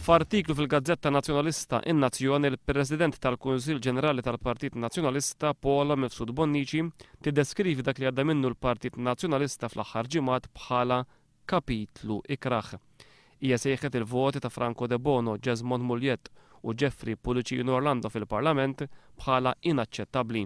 F'artiklu fil-Gazzetta Nazzjonalista In-Nazzjon, il-President tal-Kunsill Ġenerali tal-Partit Nazzjonalista Paula Mifsud Bonnici tiddeskrivi dak li għadda minnu l-Partit Nazzjonalista fl-aħħar ġimgħat bħala kapitlu ikraħ. Hija sejħet il-voti ta' Franco De Bono, Jesmond Mulliet u Jeffrey Pulicino Orlando fil-Parlament bħala inaċċettabbli.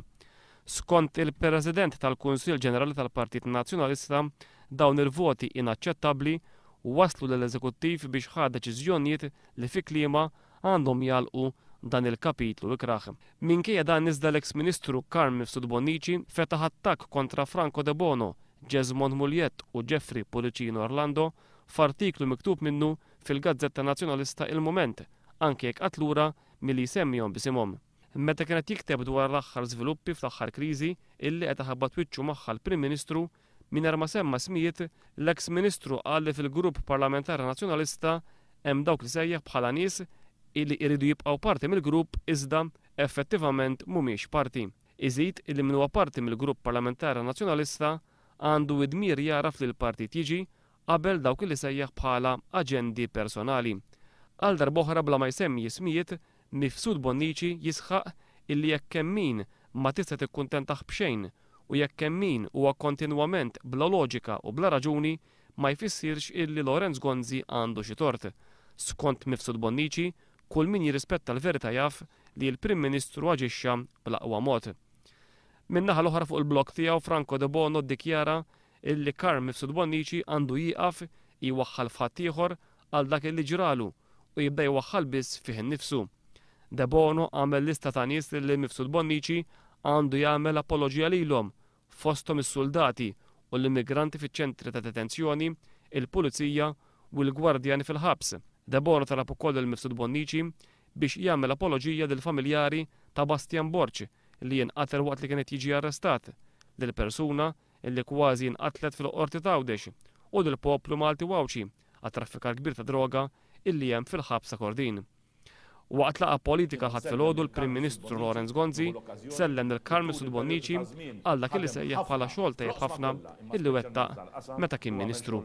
Skont il-President tal-Kunsill Ġenerali tal-Partit Nazzjonalista, dawn il-voti inaċċettabbli waslu l-eżekuttiv biex ħad deċiżjonijiet li fi kliema għandhom jalqu dan il-kapitlu ikraħ. Minkejja dan iżda l-eks Ministru Carl Mifsud Bonnici fetaħ attakk kontra Franco De Bono, Jesmond Mulliet u Jeffrey Pulicino Orlando f'artiklu miktub minnu fil-Gazzetta Nazzjonalista Il-Moment, anke jekk qatlura milli jsemmihom bisimhom. Meta kienet jikteb dwar l-aħħar żviluppi fl-aħħar kriżi illi qed iħabbat wiċċu magħha l-Prim Ministru, mingħajr ma semma smijiet, l-eks Ministru qal li fil-Grupp Parlamentari Nazzjonalista hemm dawk li sejjaħ bħala nies illi jridu jibqgħu parti mill-grupp iżda effettivament mhumiex parti. Iżid illi min huwa parti mill-Grupp Parlamentari Nazzjonalista għandu id-dmir jaraf li l-partit jiġi qabel dawk li sejjaħ bħala aġendi personali. Għal darb'oħra bla ma jsemmi smijiet, Mifsud Bonnici jisħaq illi jekk hemm min ma tista' tikkuntentaħ b'xejn u jekk hemm min huwa kontinwament bla loġika u bla raġuni ma jfissirx illi Lorenz Gonzi għandu xi tort. Skont Mifsud Bonnici, kull min jirrispetta l-verità jaf li l-Prim Ministru aġixxa bl-aqwa mod. Min-naħa l-oħra fuq il-blog tiegħu Franco De Bono ddikjara illi Carl Mifsud Bonnici għandu jieqaf jwaħħal f'ħadd ieħor għal dak illi ġralu u jibda jwaħħal biss fih innifsu. De Bono għamel lista ta' nies li Mifsud Bonnici għandu jagħmel apoloġija lilhom, fosthom is-soldati u l-immigranti fiċ-ċentri ta' detenzjoni, il-pulizija u l-gwardjani fil-ħabs. De Bono talab ukoll il-Mifsud Bonnici biex jagħmel apoloġija lill-familjari ta' Bastian Borċ li jinqatel waqt li kienet jiġi arrestat, lil persuna illi kważi jinqatlet fil-qorti ta' Għawdex u lill-poplu Malti Wawċi għat-traffikar kbir ta' droga illi hemm fil-ħabs ta' Kordin. Waqt laqa politika ħadd filgħodu l-Prim Ministru Lorenz Gonzi sellem lil Carl Mifsud Bonnici għal dak li sejjaħ bħala xogħol tajjeb ħafna illi wettaq meta kien Ministru.